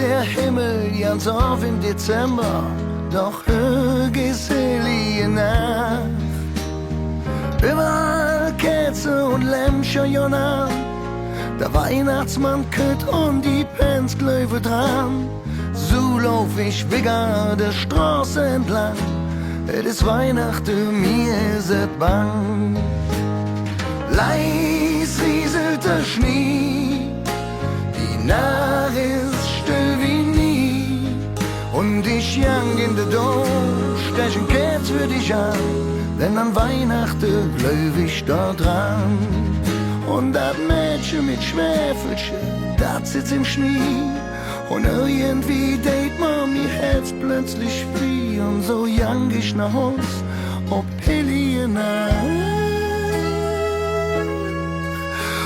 der Himmel ganz auf im Dezember, doch gesellige Nacht. Überall Kerze und Lämpchen Jonna, der Weihnachtsmann kütt und die Penzglöwe dran. So lauf ich wieder der Straße entlang, es ist Weihnachten, mir ist es bang. Leis rieselt der Schnee, die Nacht ist still wie nie. Und ich jang in der Dom, stech ein Kerz für dich an, denn an Weihnachten glaub ich da dran. Und das Mädchen mit Schwefelchen, das sitzt im Schnee. Und irgendwie date man mir Herz plötzlich frei. Und so jang ich nach Haus, ob Helene Nacht.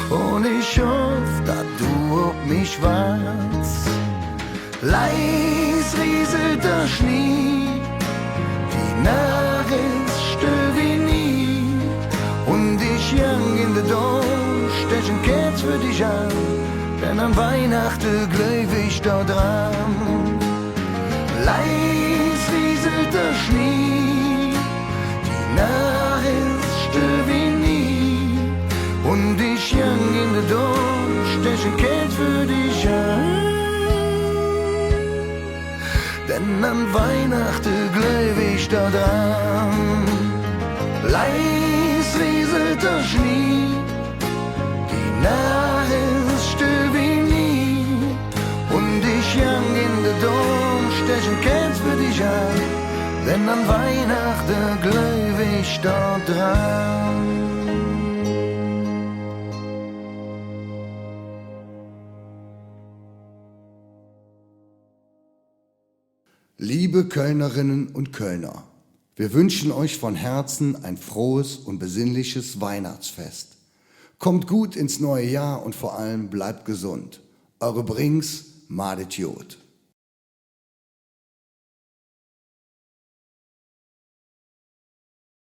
Und ich hoff, dass du auf mich wartest. Leis rieselt der Schnee, die Nacht ist still wie nie. Und ich jang in der Dom, stech ein Kerz für dich an, denn an Weihnachten glaub ich da dran. Leis rieselt der Schnee, die Nacht ist still wie nie. Und ich jang in der Dom, stech ein Kerz für dich an, denn an Weihnachten glaub ich da dran. Leis rieselt der Schnee, die Nacht ist still wie nie. Und ich jang in der Dom, stech ein Kerz für dich an, denn an Weihnachten glaub ich da dran. Liebe Kölnerinnen und Kölner, wir wünschen euch von Herzen ein frohes und besinnliches Weihnachtsfest. Kommt gut ins neue Jahr und vor allem bleibt gesund. Eure Brings, Madet Jod.